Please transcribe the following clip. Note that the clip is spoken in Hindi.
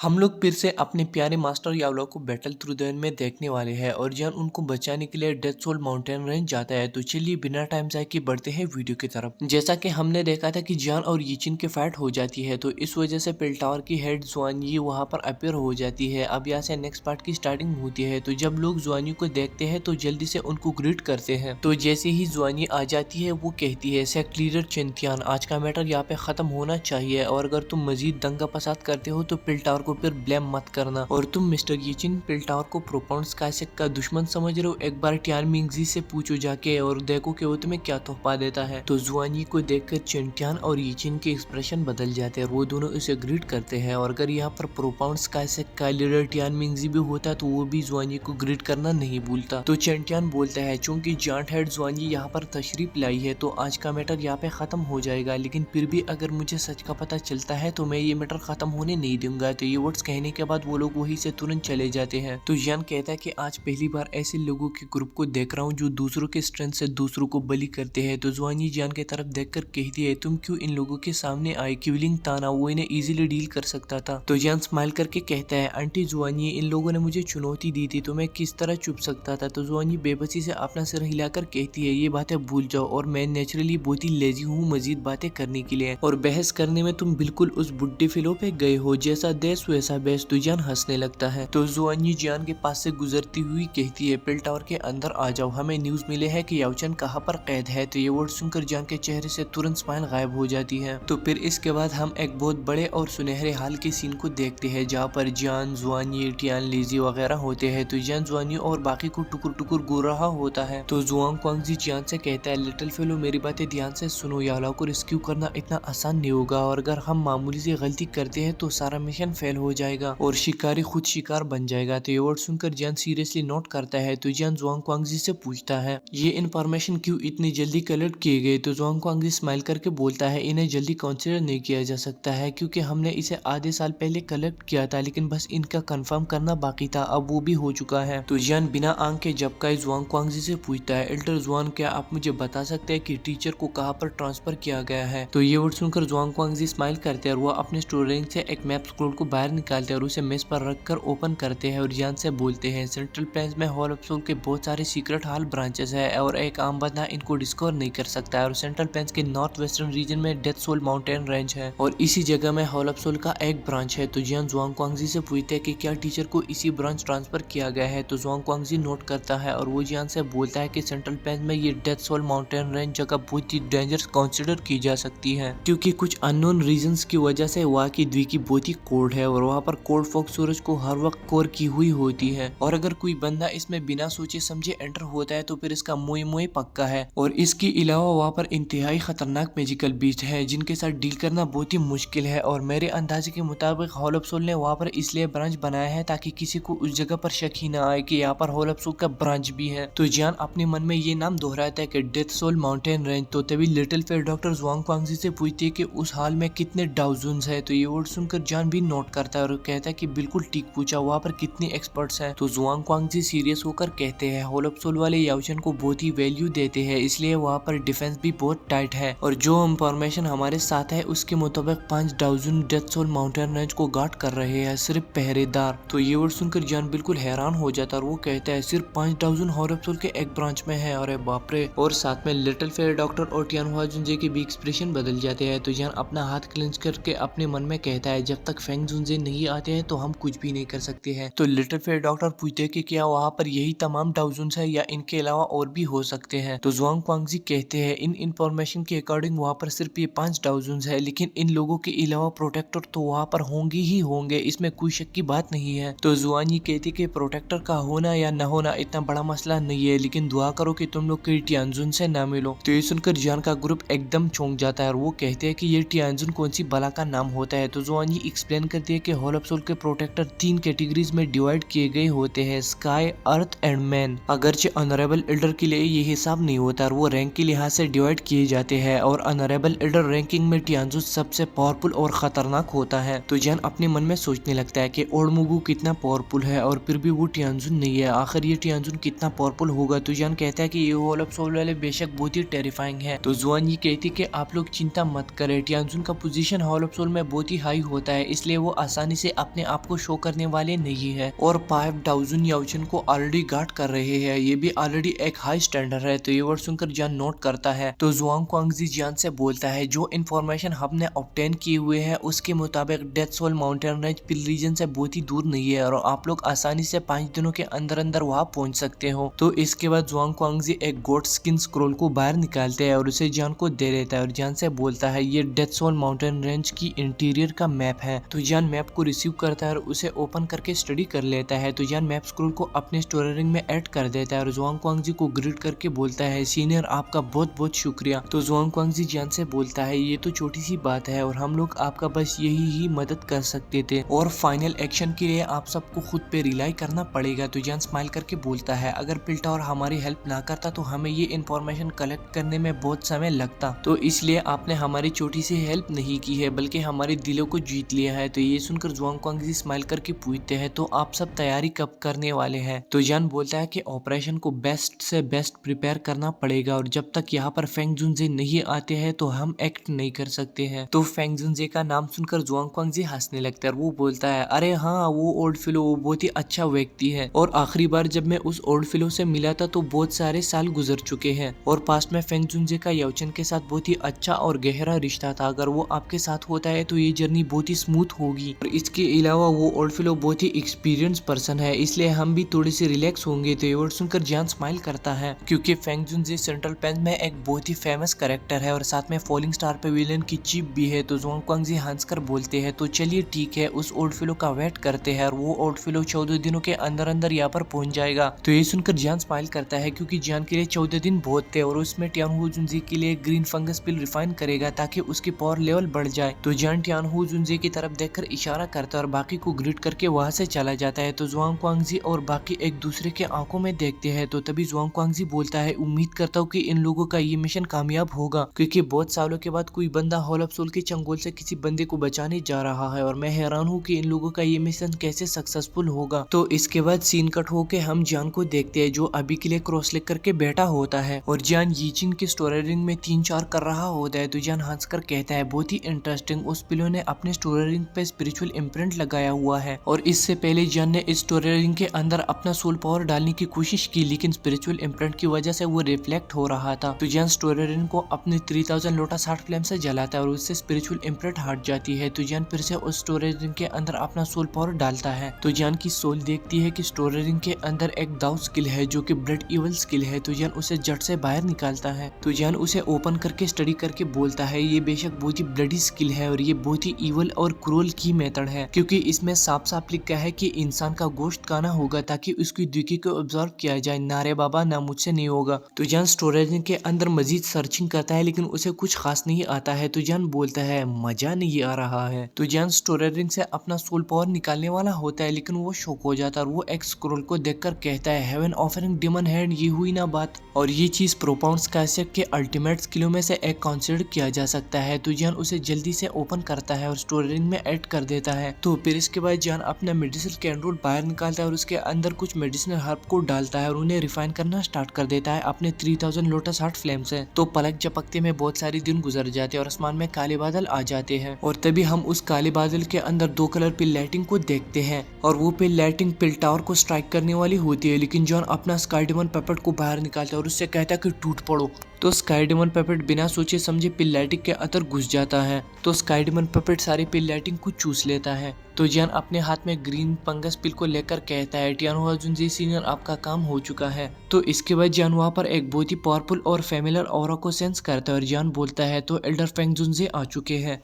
हम लोग फिर से अपने प्यारे मास्टर यावला को बैटल थ्रू द एंड में देखने वाले हैं और जान उनको बचाने के लिए डेथ सोल माउंटेन रेंज जाता है। तो चलिए बिना टाइम जाए के बढ़ते हैं वीडियो की तरफ। जैसा कि हमने देखा था कि जान और यीचिन की फाइट हो जाती है, तो इस वजह से पिलटावर की हेड जुआनयी वहां पर अपेयर हो जाती है। अब यहाँ से नेक्स्ट पार्ट की स्टार्टिंग होती है। तो जब लोग जुआनयी को देखते हैं तो जल्दी से उनको ग्रीट करते हैं। तो जैसे ही जुआनयी आ जाती है वो कहती है, सेक्ट लीडर चिंतियान, आज का मैटर यहाँ पे खत्म होना चाहिए और अगर तुम मजीद दंगा फसाद करते हो तो पिलटावर को फिर ब्लेम मत करना। और तुम मिस्टर यीचिन पिलटावर को प्रोपाउंड स्काईसेक का दुश्मन समझ रहे हो, एक बार टियान मिंगजी से पूछो जाके और देखो कि वो तुम्हें क्या तोहफा देता है। तो जुआनयी को देखकर चिंटियान और यीचिन के एक्सप्रेशन बदल जाते हैं और वो दोनों इसे ग्रीट करते हैं। और अगर यहाँ पर प्रोपाउंड स्काईसेक का लीडर टियान मिंगजी भी होता तो वो भी जुआनयी को ग्रीट करना नहीं भूलता। तो चिंटियान बोलता है, चूंकि जांट हेड जुआनयी यहाँ पर तशरीफ लाई है तो आज का मैटर यहाँ पे खत्म हो जाएगा, लेकिन फिर भी अगर मुझे सच का पता चलता है तो मैं ये मैटर खत्म होने नहीं दूंगा। तो ये वर्ड्स कहने के बाद वो लोग वहीं से तुरंत चले जाते हैं। तो जान कहता है कि आज पहली बार ऐसे लोगों के ग्रुप को देख रहा हूँ जो दूसरों के स्ट्रेंथ से दूसरों को बलि करते हैं। तो जुआनयी जान की तरफ देखकर कहती है, तुम क्यों इन लोगों के सामने आए? किवलिंग ताना वो इन्हें इजीली डील कर सकता था। तो जान स्माइल करके कहता है, आंटी जुआनयी, इन लोगों ने मुझे चुनौती दी थी तो मैं किस तरह चुप सकता था? तो जुआनयी बेबसी से अपना सिर हिलाकर कहती है, ये बातें भूल जाओ और मैं नेचुरली बहुत ही लेजी हूँ मजीद बातें करने के लिए, और बहस करने में तुम बिल्कुल उस बुड्ढे फिलो पे गए हो, जैसा देश वैसा बेस। तो जान हंसने लगता है। तो जुआनयी जान के पास से गुजरती हुई कहती है, पिल टावर के अंदर आ जाओ, हमें न्यूज मिले है कि याओचन कहाँ पर कैद है। तो ये वर्ड सुनकर जान के चेहरे से तुरंत स्माइल गायब हो जाती है। तो फिर इसके बाद हम एक बहुत बड़े और सुनहरे हाल के सीन को देखते हैं जहाँ पर जान, जुआनयी, टियान, लीजी वगैरह होते हैं। तो जान जुआनयी और बाकी को टुकुर टुकुर घूर रहा होता है। तो जुआंग क्वांगजी जान से कहता है, लिटिल फेलो मेरी बातें ध्यान से सुनो, यावला को रेस्क्यू करना इतना आसान नहीं होगा और अगर हम मामूली सी गलती करते हैं तो सारा मिशन फेल हो जाएगा और शिकारी खुद शिकार बन जाएगा। तो ये वर्ड सुनकर जान सीरियसली नोट करता है। तो जान जुआंग क्वांगजी से पूछता है, ये इन्फॉर्मेशन क्यों इतनी जल्दी कलेक्ट किए गए? तो जुआंग क्वांगजी स्माइल करके बोलता है, इन्हें जल्दी कंसीडर नहीं किया जा सकता है क्योंकि हमने इसे आधे साल पहले कलेक्ट किया था, लेकिन बस इनका कंफर्म करना बाकी था, अब वो भी हो चुका है। तो जान बिना आंख के झपकाए जुआंग क्वांगजी से पूछता है, एल्डर जुआन, क्या आप मुझे बता सकते हैं कि टीचर को कहाँ पर ट्रांसफर किया गया है? तो ये वर्ड सुनकर जुआंग क्वांगजी स्माइल करते हैं और वो अपने स्टोरेज से एक मैप स्क्रोल को बाहर निकालते हैं और उसे मेज पर रखकर ओपन करते हैं और जान से बोलते हैं, सेंट्रल प्लेन्स में हॉल ऑफ सोल के बहुत सारे सीक्रेट हॉल ब्रांचेस है और एक आम बंदा इनको डिस्कवर नहीं कर सकता है। और सेंट्रल प्लेन्स के नॉर्थ वेस्टर्न रीजन में डेथ सोल माउंटेन रेंज है और इसी जगह में हॉल ऑफ सोल का एक ब्रांच है। तो जान जुआंग क्वांगजी से पूछते हैं कि क्या टीचर को इसी ब्रांच ट्रांसफर किया गया है? तो जुआंग क्वांगजी नोट करता है और वो जान से बोलता है कि सेंट्रल प्लेन्स में ये डेथ सोल माउंटेन रेंज जगह बहुत ही डेंजरस कंसिडर की जा सकती है क्योंकि कुछ अननोन रीजंस की वजह से वहाँ की द्वीकी बहुत ही कोल्ड है और वहाँ पर कोल्ड फॉग सूरज को हर वक्त कोर की हुई होती है और अगर कोई बंदा इसमें बिना सोचे समझे एंटर होता है तो फिर इसका मुँह मुँह पक्का है। और इसके अलावा वहाँ पर इंतहाई खतरनाक मैजिकल बीस्ट है जिनके साथ डील करना बहुत ही मुश्किल है और मेरे अंदाजे के मुताबिक हॉल ऑफ सोल ने वहाँ पर इसलिए ब्रांच बनाया है ताकि किसी को उस जगह पर शक ही ना आए कि यहाँ पर हॉल ऑफ सोल का ब्रांच भी है। तो जान अपने मन में ये नाम दोहराता है कि डेथ सोल माउंटेन रेंज। तो तभी लिटिल फेयर डॉक्टर जुआंग क्वांगजी से पूछती है कि उस हाल में कितने डाउजन्स है? तो ये वर्ड सुनकर जान भी नोट करता है और कहता है कि बिल्कुल ठीक पूछा, वहाँ पर कितने एक्सपर्ट्स हैं? तो जुआंग क्वांगजी सीरियस होकर कहते हैं, हॉल ऑफ सोल वाले याओचन को बहुत ही वैल्यू देते हैं इसलिए वहाँ पर डिफेंस भी बहुत टाइट है और जो इंफॉर्मेशन हमारे साथ है उसके मुताबिक 5 डाउजन डेथ सोल माउंटेन रेंज को गार्ड कर रहे हैं सिर्फ पहरेदार। तो ये वर्ड सुनकर जान बिल्कुल हैरान हो जाता है और वो कहता है, सिर्फ 5 डाउजन हॉल ऑफ सोल के एक ब्रांच में है? अरे बाप रे। और साथ में लिटिल फेयर डॉक्टर और टियान हुआ जुनजे के भी एक्सप्रेशन बदल जाते हैं। तो जान अपना हाथ क्लेंच करके अपने मन में कहता है, जब तक फेंग जुनजे नहीं आते हैं तो हम कुछ भी नहीं कर सकते हैं। तो लिटिल फेयर डॉक्टर पूछते हैं कि क्या वहाँ पर यही तमाम डाउजन्स है या इनके अलावा और भी हो सकते हैं? तो जुआंग क्वांगजी कहते हैं, इन इंफॉर्मेशन के अकॉर्डिंग वहाँ पर सिर्फ ये 5 डाउजन्स है, लेकिन इन लोगों के अलावा प्रोटेक्टर तो वहाँ पर होंगे ही होंगे, इसमें कोई शक की बात नहीं है। तो जुआनयी कहती कि प्रोटेक्टर का होना या न होना इतना बड़ा मसला नहीं है, लेकिन दुआ करो कि तुम लोग टियानजुन से ना मिलो। तो ये सुनकर जान का ग्रुप एकदम चौंक जाता है और वो कहते हैं कि ये टियानजुन कौन सी बला का नाम होता है? तो जुआनयी एक्सप्लेन करती है कि हॉल ऑफ सोल के प्रोटेक्टर 3 कैटेगरीज में डिवाइड किए गए होते हैं, स्काई, अर्थ एंड मैन। अगरचे ऑनरेबल एल्डर के लिए ये हिसाब नहीं होता और वो रैंक के लिहाज से डिवाइड किए जाते हैं और ऑनरेबल एल्डर रैंकिंग में टियानजुन सबसे पावरफुल और खतरनाक होता है। तो जान अपने मन में सोचने लगता है कि ओडमुगु कितना पावरफुल है और फिर भी वो टियानजुन नहीं है, आखिर ये टियानजुन कितना पावरफुल होगा? तो जान कहता है कि ये हॉल ऑफ सोल वाले बेशक बहुत ही टेरिफाइंग है। तो जुआन ये कहती कि आप लोग चिंता मत करें, टियानजुन का पोजीशन हॉल ऑफ सोल में बहुत ही हाई होता है इसलिए वो आसानी से अपने आप को शो करने वाले नहीं है और 5000 याओचन को ऑलरेडी गार्ड कर रहे हैं। ये भी ऑलरेडी एक हाई स्टैंडर्ड है। तो ये वर्ड सुनकर जान नोट करता है। तो जुआंग क्वांगजी जान से बोलता है जो इन्फॉर्मेशन हमने ऑब्टेन किए हुए हैं उसके मुताबिक डेथ सोल माउंटेन रेंज पिल रीजन से बहुत ही दूर नहीं है और आप लोग आसानी से 5 दिनों के अंदर अंदर वहां पहुंच सकते हो। तो इसके बाद जुआंग क्वांगजी एक गोट स्किन स्क्रोल को बाहर निकालते हैं और उसे जान को दे देता है और जान से बोलता है ये डेथ सोल माउंटेन रेंज की इंटीरियर का मैप है। तो जान मैप को रिसीव करता है और उसे ओपन करके स्टडी कर लेता है। तो जान मैप स्क्रोल को अपने स्टोरी रिंग में ऐड कर देता है और जुआंग क्वांगजी को ग्रीट करके बोलता है सीनियर आपका बहुत बहुत शुक्रिया। तो जुआंग क्वांगजी जान से बोलता है ये तो छोटी सी बात है और हम लोग आपका बस यही ही मदद कर सकते थे और फाइनल एक्शन के लिए आप सबको खुद पे रिलाई करना पड़ेगा। तो जान स्माइल करके बोलता है अगर पिल टावर हमारी हेल्प ना करता तो हमें ये इन्फॉर्मेशन कलेक्ट करने में बहुत समय लगता। तो इसलिए आपने हमारी छोटी सी हेल्प नहीं की है बल्कि हमारे दिलों को जीत लिया है। तो ये सुनकर जुआंग क्वांगजी स्माइल करके पूछते हैं तो आप सब तैयारी कब करने वाले हैं। तो जान बोलता है कि ऑपरेशन को बेस्ट से बेस्ट प्रिपेयर करना पड़ेगा और जब तक यहाँ पर फेंग जुनजे नहीं आते हैं तो हम एक्ट नहीं कर सकते हैं। तो फेंग जुनजे का नाम सुनकर जुआंग क्वांगजी हंसने लगता है और वो बोलता है अरे हाँ वो ओल्ड फिलो वो बहुत ही अच्छा व्यक्ति है और आखिरी बार जब मैं उस ओल्ड फिलो से मिला था तो बहुत सारे साल गुजर चुके हैं और पास्ट में फेंग जुनजे का याओचन के साथ बहुत ही अच्छा और गहरा रिश्ता था। अगर वो आपके साथ होता है तो ये जर्नी बहुत ही स्मूथ होगी और इसके अलावा वो ओल्ड फिलो बहुत ही एक्सपीरियंस पर्सन है इसलिए हम भी थोड़ी सी रिलैक्स होंगे। तो ये वर्ड सुनकर जान स्माइल करता है क्योंकि फेंग जुनजे सेंट्रल पेन में एक बहुत ही फेमस कैरेक्टर है और साथ में फॉलिंग स्टार पे विलेन की चीफ भी है। तो जुआंग क्वांगजी हंसकर बोलते हैं तो चलिए ठीक है उस ओल्ड फिलो का वेट करते हैं और वो ओल्ड फिलो 14 दिनों के अंदर अंदर यहाँ पर पहुंच जाएगा। तो ये सुनकर जान स्माइल करता है क्योंकि जान के लिए 14 दिन बहुत थे और उसमें टियानहू जुनजे के लिए ग्रीन फंगस पिल रिफाइन करेगा ताकि उसकी पावर लेवल बढ़ जाए। तो जान टियानहू जुनजे की तरफ देखकर इशारा करता है और बाकी को ग्रीट करके वहां से चला जाता है। तो जुआंग क्वांगजी और बाकी एक दूसरे के आंखों में देखते हैं। तो तभी जुआंग क्वांगजी बोलता है उम्मीद करता हूँ कि इन लोगों का ये मिशन कामयाब होगा क्योंकि बहुत सालों के बाद कोई बंदा होल ऑफ सोल के चंगुल से किसी बंदे को बचाने जा रहा है और मैं हैरान हूँ कि इन लोगों का ये मिशन कैसे सक्सेसफुल होगा। तो इसके बाद सीन कट होके हम जान को देखते हैं जो अभी के लिए क्रॉस लेग करके बैठा होता है और जान यीचिन के स्टोरी रिंग में 3-4 कर रहा होता है। तो जान हंसकर कहता है बहुत ही इंटरेस्टिंग उस पिलो ने अपने स्टोरी रिंग पे स्पिरिचुअल इम्प्रिंट लगाया हुआ है और इससे पहले जान ने इस स्टोरी रिंग के अंदर अपना सोल पावर डालने की कोशिश की लेकिन स्पिरिचुअल इम्प्रिंट की वजह से वो रिफ्लेक्ट हो रहा था। तो जान स्टोरी रिंग को अपने 3000 लोटस हार्ट फ्लेम से जलाता है और उससे स्पिरिचुअल इम्प्रिंट हट जाती है। तो जान फिर से उस स्टोरी रिंग के अंदर अपना सोल पावर डालता है। तो जान की सोल देखती है कि स्टोरी रिंग के अंदर एक दाउ स्किल है जो कि ब्लड इवल स्किल है। तो जान उसे जट से बाहर निकालता है। तो जान उसे ओपन करके स्टडी करके बोलता है ये बेशक बहुत ही ब्लडी स्किल है और ये बहुत ही इवल और क्रूअल की मेथड है क्योंकि इसमें साफ साफ लिखा है कि इंसान का गोश्त खाना होगा ताकि उसकी दुखी को ऑब्जर्व किया जाए। नारे बाबा ना मुझसे नहीं होगा। तो जान स्टोरेज के अंदर मजीद सर्चिंग करता है लेकिन उसे कुछ खास नहीं आता है। तो जान बोलता है मजा नहीं आ रहा है। तो जान स्टोरेज से अपना सोल पावर निकालने वाला होता है लेकिन वो शॉक हो जाता है और वो एक स्क्रोल को देखकर कहता है हेवन ऑफरिंग डिमन हैंड ये हुई ना बात। और ये चीज प्रोपाउंड्स काइसेक के अल्टीमेट स्किलों में से एक कंसीडर किया जा सकता है। तो जान उसे जल्दी से ओपन करता है और स्टोरेज में ऐड कर देता है। तो फिर इसके बाद जान अपना मेडिसिन कैंडल बाहर निकालता है और उसके अंदर कुछ मेडिसिनल हर्ब को डालता है और उन्हें रिफाइन करना स्टार्ट कर देता है अपने 3000 लोटस हार्ट फ्लेम से। तो पलक झपकते में बहुत सारे दिन गुजर जाते हैं और आसमान में काले बादल आ जाते हैं और तभी हम उस काले बादल के अंदर 2 कलर पिल लाइटिंग को देखते हैं और वो पिल लाइटिंग पिल टावर को स्ट्राइक करने वाली होती है लेकिन जॉन अपना स्काई डेमन पेपेट को बाहर निकालता है और उससे कहता है कि टूट पड़ो। तो स्काई डेमन पेपेट बिना सोचे समझे पिल लाइटिंग के अंदर घुस जाता है। तो स्काई डेमन पेपेट सारी पिल लाइटिंग को चूस लेता है। तो जान अपने हाथ में ग्रीन फंगस पिल को लेकर कहता है टियानहू जुनजे सीनियर आपका काम हो चुका है। तो इसके बाद जान वहाँ पर एक बहुत ही पावरफुल और फेमिलियर ऑरा को सेंस करता है और जान बोलता है तो एल्डर फेंग जुनजे आ चुके हैं।